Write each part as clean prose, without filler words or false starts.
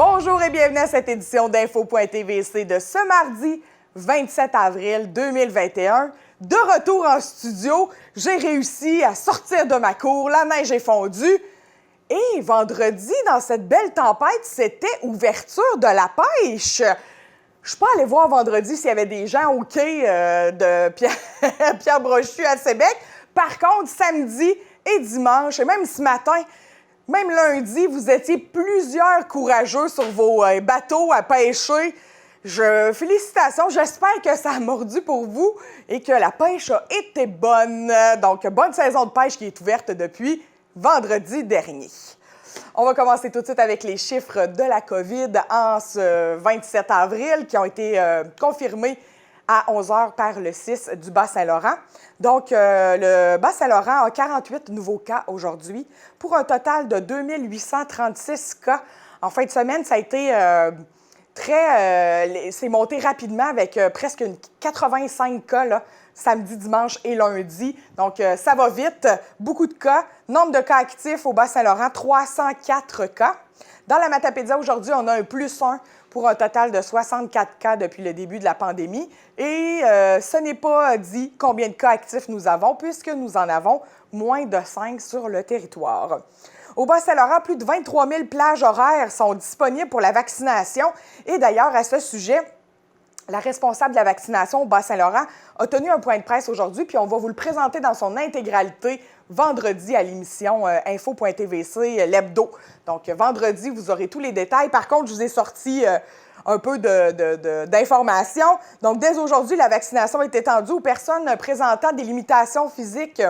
Bonjour et bienvenue à cette édition d'Info.tvc de ce mardi 27 avril 2021. De retour en studio, j'ai réussi à sortir de ma cour, la neige est fondue. Et vendredi, dans cette belle tempête, c'était ouverture de la pêche. Je suis pas allée voir vendredi s'il y avait des gens au quai de Pierre Brochu à Sébec. Par contre, samedi et dimanche, et même ce matin, même lundi, vous étiez plusieurs courageux sur vos bateaux à pêcher. Félicitations, j'espère que ça a mordu pour vous et que la pêche a été bonne. Donc, bonne saison de pêche qui est ouverte depuis vendredi dernier. On va commencer tout de suite avec les chiffres de la COVID en ce 27 avril qui ont été confirmés à 11 h par le 6 du Bas-Saint-Laurent. Donc, le Bas-Saint-Laurent a 48 nouveaux cas aujourd'hui pour un total de 2836 cas. En fin de semaine, ça a été c'est monté rapidement avec presque 85 cas là, samedi, dimanche et lundi. Donc, ça va vite. Beaucoup de cas. Nombre de cas actifs au Bas-Saint-Laurent, 304 cas. Dans la Matapédia, aujourd'hui, on a un +1 pour un total de 64 cas depuis le début de la pandémie. Et ce n'est pas dit combien de cas actifs nous avons, puisque nous en avons moins de 5 sur le territoire. Au Bas-Saint-Laurent, plus de 23 000 plages horaires sont disponibles pour la vaccination. Et d'ailleurs, à ce sujet, la responsable de la vaccination au Bas-Saint-Laurent a tenu un point de presse aujourd'hui, puis on va vous le présenter dans son intégralité vendredi à l'émission Info.tvc, l'hebdo. Donc, vendredi, vous aurez tous les détails. Par contre, je vous ai sorti un peu d'informations. Donc, dès aujourd'hui, la vaccination est étendue aux personnes présentant des limitations physiques,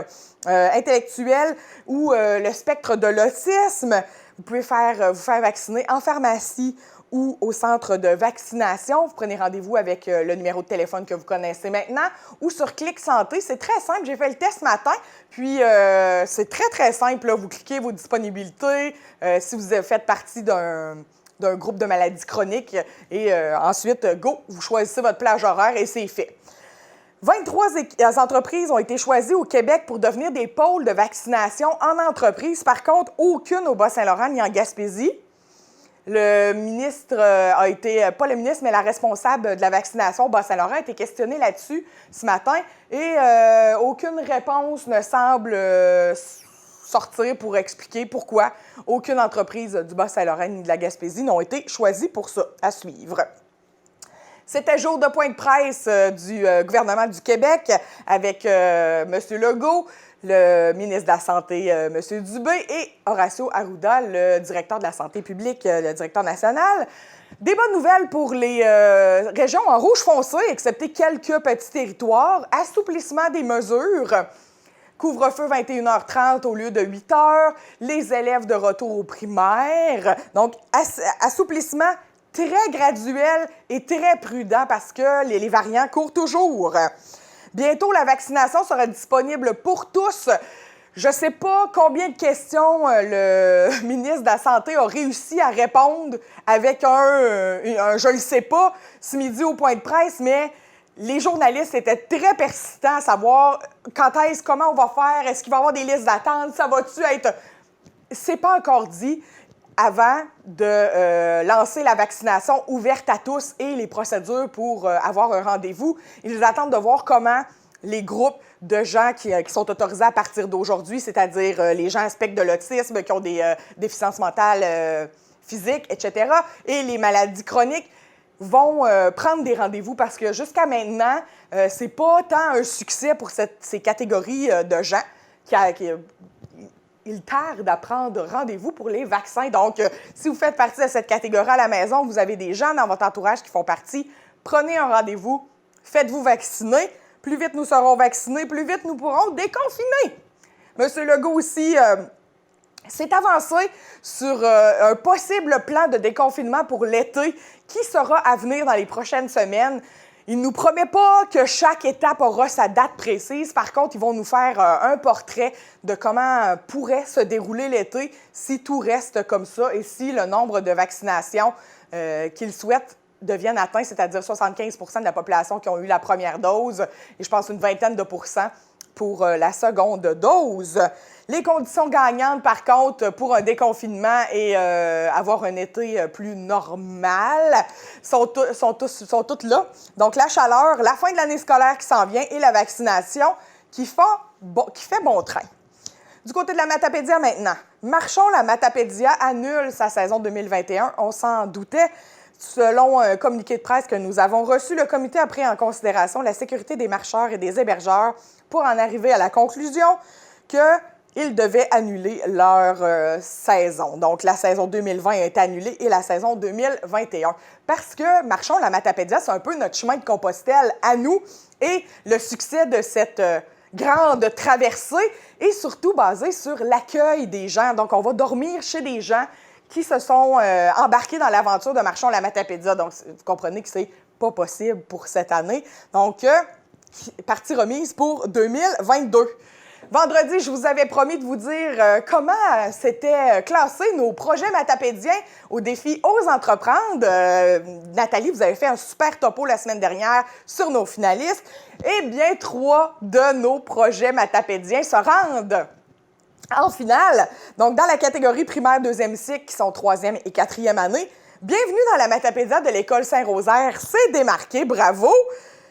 intellectuelles ou le spectre de l'autisme. Vous pouvez vous faire vacciner en pharmacie ou au centre de vaccination. Vous prenez rendez-vous avec le numéro de téléphone que vous connaissez maintenant ou sur Clic Santé. C'est très simple. J'ai fait le test ce matin, puis c'est très, très simple. Là. Vous cliquez vos disponibilités, si vous faites partie d'un groupe de maladies chroniques et ensuite, go, vous choisissez votre plage horaire et c'est fait. 23 entreprises ont été choisies au Québec pour devenir des pôles de vaccination en entreprise. Par contre, aucune au Bas-Saint-Laurent ni en Gaspésie. Le ministre a été, pas le ministre, mais la responsable de la vaccination au Bas-Saint-Laurent a été questionnée là-dessus ce matin et aucune réponse ne semble sortir pour expliquer pourquoi aucune entreprise du Bas-Saint-Laurent ni de la Gaspésie n'ont été choisies pour ça, à suivre. C'était jour de point de presse du gouvernement du Québec avec M. Legault, le ministre de la Santé, M. Dubé, et Horacio Arruda, le directeur de la santé publique, le directeur national. Des bonnes nouvelles pour les régions en rouge foncé, excepté quelques petits territoires. Assouplissement des mesures. Couvre-feu 21h30 au lieu de 8h. Les élèves de retour aux primaires. Donc, assouplissement très graduel et très prudent parce que les variants courent toujours. Bientôt, la vaccination sera disponible pour tous. Je ne sais pas combien de questions le ministre de la Santé a réussi à répondre avec un je ne sais pas ce midi au point de presse, mais les journalistes étaient très persistants à savoir comment on va faire, est-ce qu'il va y avoir des listes d'attente, ça va-tu être... C'est pas encore dit avant de lancer la vaccination ouverte à tous et les procédures pour avoir un rendez-vous. Ils attendent de voir comment les groupes de gens qui sont autorisés à partir d'aujourd'hui, c'est-à-dire les gens aspects de l'autisme, qui ont des déficiences mentales physiques, etc., et les maladies chroniques, vont prendre des rendez-vous parce que jusqu'à maintenant, c'est pas tant un succès pour ces catégories de gens ils tardent à prendre rendez-vous pour les vaccins. Donc, si vous faites partie de cette catégorie à la maison, vous avez des gens dans votre entourage qui font partie, prenez un rendez-vous, faites-vous vacciner. Plus vite nous serons vaccinés, plus vite nous pourrons déconfiner. M. Legault aussi s'est avancé sur un possible plan de déconfinement pour l'été qui sera à venir dans les prochaines semaines. Il ne nous promet pas que chaque étape aura sa date précise. Par contre, ils vont nous faire un portrait de comment pourrait se dérouler l'été si tout reste comme ça et si le nombre de vaccinations qu'ils souhaitent deviennent atteints, c'est-à-dire 75 % de la population qui ont eu la première dose et je pense une vingtaine de % pour la seconde dose. Les conditions gagnantes, par contre, pour un déconfinement et avoir un été plus normal sont toutes là. Donc, la chaleur, la fin de l'année scolaire qui s'en vient et la vaccination qui fait bon train. Du côté de la Matapédia maintenant. Marchons, la Matapédia annule sa saison 2021. On s'en doutait. Selon un communiqué de presse que nous avons reçu, le comité a pris en considération la sécurité des marcheurs et des hébergeurs pour en arriver à la conclusion qu'ils devaient annuler leur saison. Donc, la saison 2020 a été annulée et la saison 2021. Parce que Marchons, la Matapédia, c'est un peu notre chemin de Compostelle à nous et le succès de cette grande traversée est surtout basé sur l'accueil des gens. Donc, on va dormir chez des gens qui se sont embarqués dans l'aventure de Marchons la Matapédia. Donc, vous comprenez que c'est pas possible pour cette année. Donc, partie remise pour 2022. Vendredi, je vous avais promis de vous dire comment s'étaient classés nos projets matapédiens au défi Ose entreprendre. Nathalie, vous avez fait un super topo la semaine dernière sur nos finalistes. Eh bien, 3 de nos projets matapédiens se rendent en finale. Donc, dans la catégorie primaire deuxième cycle, qui sont 3e et 4e année, bienvenue dans la Matapédia de l'École Saint-Rosaire. C'est démarqué, bravo!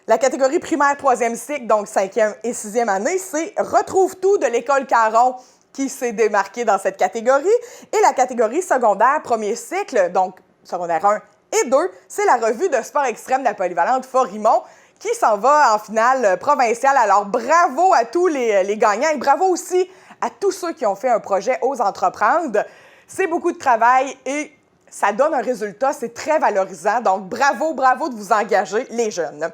La catégorie primaire 3e cycle, donc 5e et 6e année, c'est Retrouve tout de l'École Caron qui s'est démarquée dans cette catégorie. Et la catégorie secondaire 1er cycle, donc secondaire 1 et 2, c'est la revue de sport extrême de la polyvalente Fort-Rimont qui s'en va en finale provinciale. Alors, bravo à tous les gagnants et bravo aussi à tous ceux qui ont fait un projet Ose entreprendre. C'est beaucoup de travail et ça donne un résultat, c'est très valorisant. Donc, bravo de vous engager, les jeunes.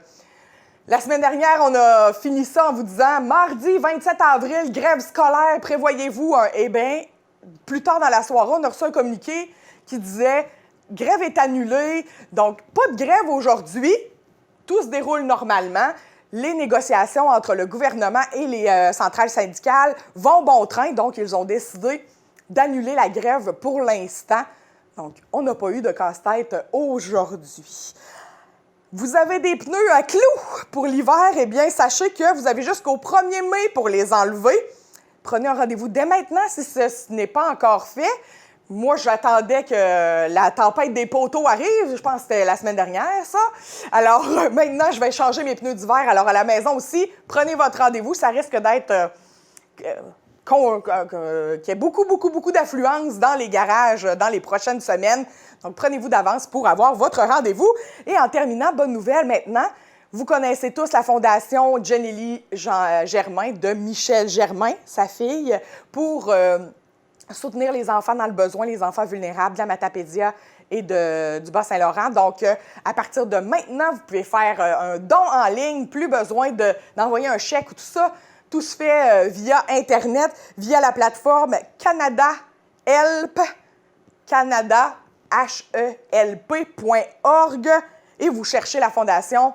La semaine dernière, on a fini ça en vous disant « Mardi 27 avril, grève scolaire, prévoyez-vous un... » Eh bien, plus tard dans la soirée, on a reçu un communiqué qui disait « Grève est annulée, donc pas de grève aujourd'hui, tout se déroule normalement. Les négociations entre le gouvernement et les centrales syndicales vont bon train, donc ils ont décidé d'annuler la grève pour l'instant. Donc, on n'a pas eu de casse-tête aujourd'hui. » Vous avez des pneus à clous pour l'hiver, eh bien, sachez que vous avez jusqu'au 1er mai pour les enlever. Prenez un rendez-vous dès maintenant si ce n'est pas encore fait. Moi, j'attendais que la tempête des poteaux arrive. Je pense que c'était la semaine dernière, ça. Alors, maintenant, je vais changer mes pneus d'hiver. Alors, à la maison aussi, prenez votre rendez-vous. Ça risque d'être... qu'il y ait beaucoup d'affluence dans les garages dans les prochaines semaines. Donc, prenez-vous d'avance pour avoir votre rendez-vous. Et en terminant, bonne nouvelle maintenant, vous connaissez tous la fondation Jenny Germain de Michel Germain, sa fille, pour soutenir les enfants dans le besoin, les enfants vulnérables de la Matapédia et du Bas-Saint-Laurent. Donc, à partir de maintenant, vous pouvez faire un don en ligne, plus besoin d'envoyer un chèque ou tout ça. Tout se fait via Internet, via la plateforme Canada Help, HELP.org, et vous cherchez la fondation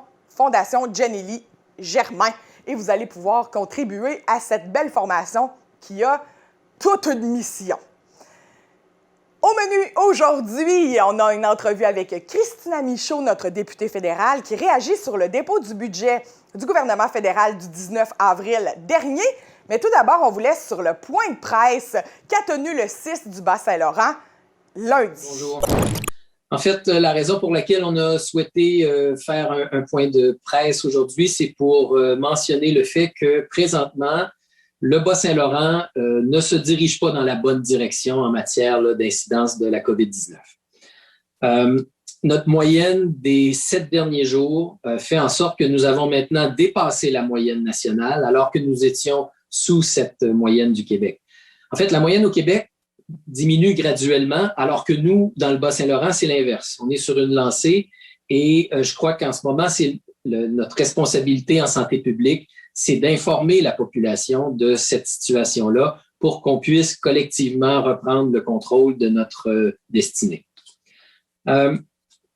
Jenny Germain. Et vous allez pouvoir contribuer à cette belle formation qui a toute une mission. Au menu aujourd'hui, on a une entrevue avec Christina Michaud, notre députée fédérale, qui réagit sur le dépôt du budget du gouvernement fédéral du 19 avril dernier. Mais tout d'abord, on vous laisse sur le point de presse qu'a tenu le 6 du Bas-Saint-Laurent lundi. Bonjour. En fait, la raison pour laquelle on a souhaité faire un point de presse aujourd'hui, c'est pour mentionner le fait que présentement, le Bas-Saint-Laurent ne se dirige pas dans la bonne direction en matière d'incidence de la COVID-19. Notre moyenne des 7 derniers jours fait en sorte que nous avons maintenant dépassé la moyenne nationale alors que nous étions sous cette moyenne du Québec. En fait, la moyenne au Québec diminue graduellement alors que nous, dans le Bas-Saint-Laurent, c'est l'inverse. On est sur une lancée et je crois qu'en ce moment, c'est notre responsabilité en santé publique, c'est d'informer la population de cette situation-là pour qu'on puisse collectivement reprendre le contrôle de notre destinée.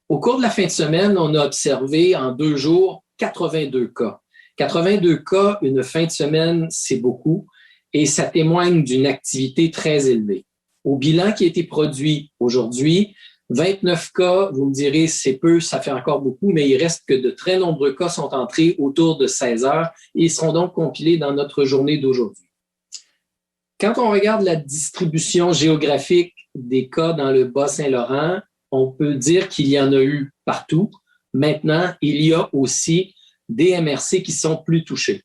Au cours de la fin de semaine, on a observé en 2 jours 82 cas. 82 cas, une fin de semaine, c'est beaucoup et ça témoigne d'une activité très élevée. Au bilan qui a été produit aujourd'hui, 29 cas, vous me direz, c'est peu, ça fait encore beaucoup, mais il reste que de très nombreux cas sont entrés autour de 16 heures et ils seront donc compilés dans notre journée d'aujourd'hui. Quand on regarde la distribution géographique des cas dans le Bas-Saint-Laurent, on peut dire qu'il y en a eu partout. Maintenant, il y a aussi des MRC qui sont plus touchés.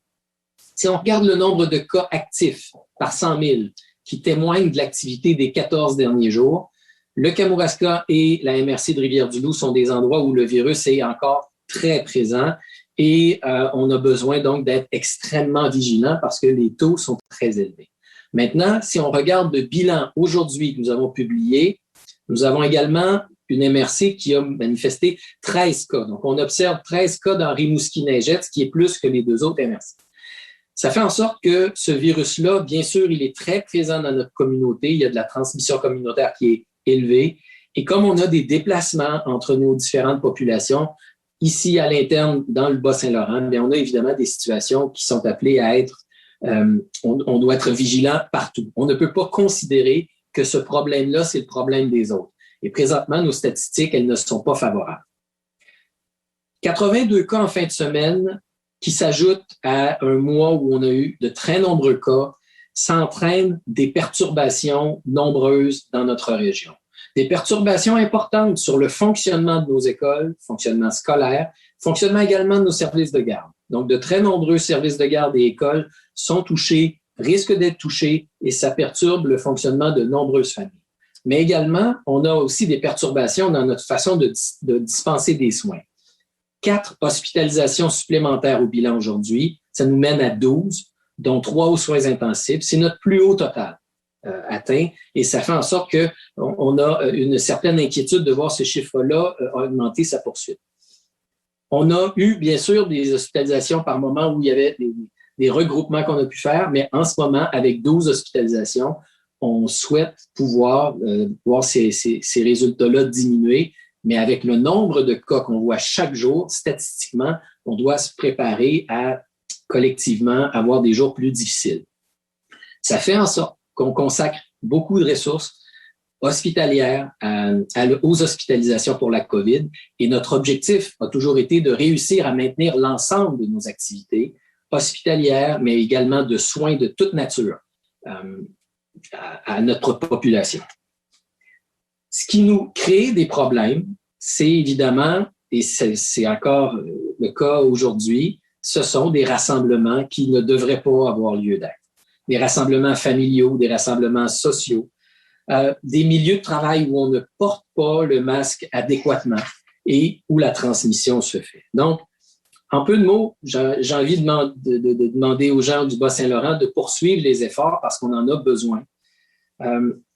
Si on regarde le nombre de cas actifs par 100 000 qui témoignent de l'activité des 14 derniers jours, le Kamouraska et la MRC de Rivière-du-Loup sont des endroits où le virus est encore très présent et on a besoin donc d'être extrêmement vigilant parce que les taux sont très élevés. Maintenant, si on regarde le bilan aujourd'hui que nous avons publié, nous avons également une MRC qui a manifesté 13 cas. Donc, on observe 13 cas dans Rimouski-Neigette, ce qui est plus que les deux autres MRC. Ça fait en sorte que ce virus-là, bien sûr, il est très présent dans notre communauté. Il y a de la transmission communautaire qui est élevée. Et comme on a des déplacements entre nos différentes populations, ici à l'interne, dans le Bas-Saint-Laurent, bien, on a évidemment des situations qui sont appelées à être on doit être vigilant partout. On ne peut pas considérer que ce problème-là, c'est le problème des autres. Et présentement, nos statistiques, elles ne sont pas favorables. 82 cas en fin de semaine qui s'ajoutent à un mois où on a eu de très nombreux cas, ça entraîne des perturbations nombreuses dans notre région. Des perturbations importantes sur le fonctionnement de nos écoles, fonctionnement scolaire, fonctionnement également de nos services de garde. Donc, de très nombreux services de garde et écoles sont touchés, risquent d'être touchés et ça perturbe le fonctionnement de nombreuses familles. Mais également, on a aussi des perturbations dans notre façon de dispenser des soins. 4 hospitalisations supplémentaires au bilan aujourd'hui, ça nous mène à 12, dont 3 aux soins intensifs. C'est notre plus haut total atteint et ça fait en sorte qu'on a une certaine inquiétude de voir ce chiffre-là augmenter sa poursuite. On a eu, bien sûr, des hospitalisations par moment où il y avait des regroupements qu'on a pu faire, mais en ce moment, avec 12 hospitalisations, on souhaite pouvoir voir ces résultats-là diminuer, mais avec le nombre de cas qu'on voit chaque jour, statistiquement, on doit se préparer à collectivement avoir des jours plus difficiles. Ça fait en sorte qu'on consacre beaucoup de ressources hospitalières aux hospitalisations pour la COVID. Et notre objectif a toujours été de réussir à maintenir l'ensemble de nos activités hospitalières, mais également de soins de toute nature à notre population. Ce qui nous crée des problèmes, c'est évidemment, et c'est encore le cas aujourd'hui, ce sont des rassemblements qui ne devraient pas avoir lieu d'être. Des rassemblements familiaux, des rassemblements sociaux, des milieux de travail où on ne porte pas le masque adéquatement et où la transmission se fait. Donc, en peu de mots, j'ai envie de demander aux gens du Bas-Saint-Laurent de poursuivre les efforts parce qu'on en a besoin.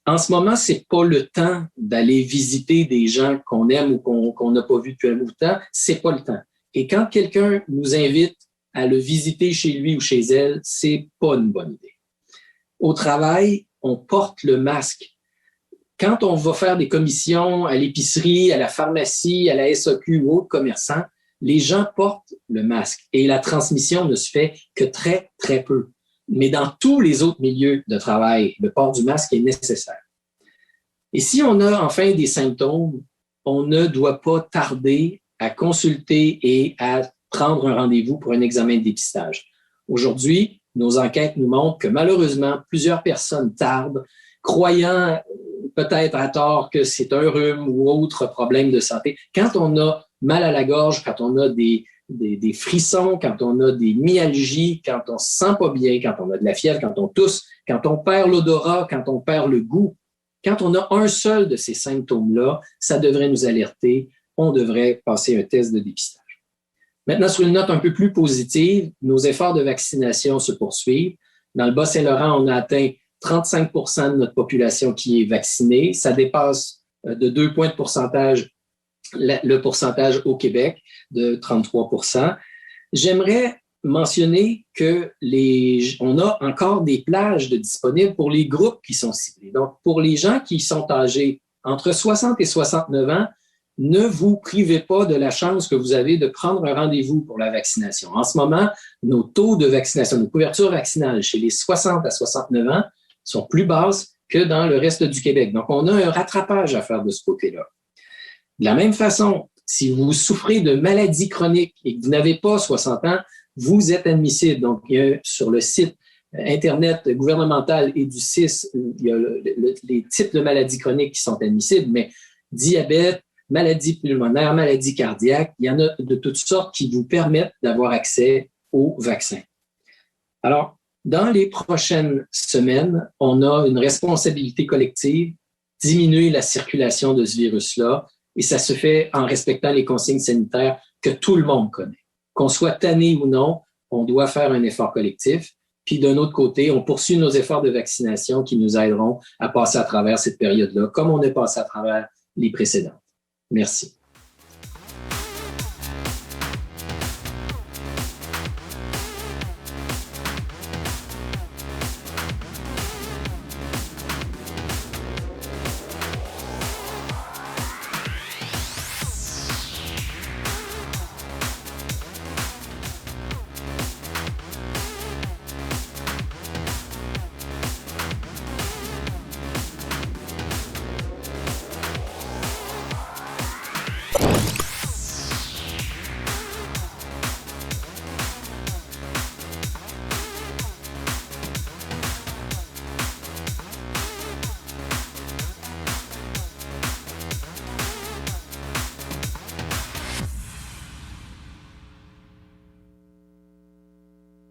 En ce moment, c'est pas le temps d'aller visiter des gens qu'on aime ou qu'on n'a pas vu depuis un bout de temps. C'est pas le temps. Et quand quelqu'un nous invite à le visiter chez lui ou chez elle, c'est pas une bonne idée. Au travail, on porte le masque. Quand on va faire des commissions à l'épicerie, à la pharmacie, à la SAQ ou autres commerçants, les gens portent le masque et la transmission ne se fait que très, très peu. Mais dans tous les autres milieux de travail, le port du masque est nécessaire. Et si on a enfin des symptômes, on ne doit pas tarder à consulter et à prendre un rendez-vous pour un examen de dépistage. Aujourd'hui, nos enquêtes nous montrent que malheureusement, plusieurs personnes tardent, croyant peut-être à tort que c'est un rhume ou autre problème de santé. Quand on a mal à la gorge, quand on a des frissons, quand on a des myalgies, quand on se sent pas bien, quand on a de la fièvre, quand on tousse, quand on perd l'odorat, quand on perd le goût, quand on a un seul de ces symptômes-là, ça devrait nous alerter. On devrait passer un test de dépistage. Maintenant, sur une note un peu plus positive, nos efforts de vaccination se poursuivent. Dans le Bas-Saint-Laurent, on a atteint 35 % de notre population qui est vaccinée. Ça dépasse de 2 points de pourcentage le pourcentage au Québec de 33 %. J'aimerais mentionner que on a encore des plages disponibles pour les groupes qui sont ciblés. Donc, pour les gens qui sont âgés entre 60 et 69 ans, ne vous privez pas de la chance que vous avez de prendre un rendez-vous pour la vaccination. En ce moment, nos taux de vaccination, nos couvertures vaccinales chez les 60 à 69 ans sont plus basses que dans le reste du Québec. Donc, on a un rattrapage à faire de ce côté-là. De la même façon, si vous souffrez de maladies chroniques et que vous n'avez pas 60 ans, vous êtes admissible. Donc, sur le site Internet gouvernemental et du CIS, il y a les types de maladies chroniques qui sont admissibles, mais diabète, maladie pulmonaire, maladie cardiaque, il y en a de toutes sortes qui vous permettent d'avoir accès au vaccin. Alors, dans les prochaines semaines, on a une responsabilité collective, diminuer la circulation de ce virus-là, et ça se fait en respectant les consignes sanitaires que tout le monde connaît. Qu'on soit tanné ou non, on doit faire un effort collectif. Puis d'un autre côté, on poursuit nos efforts de vaccination qui nous aideront à passer à travers cette période-là, comme on est passé à travers les précédentes. Merci.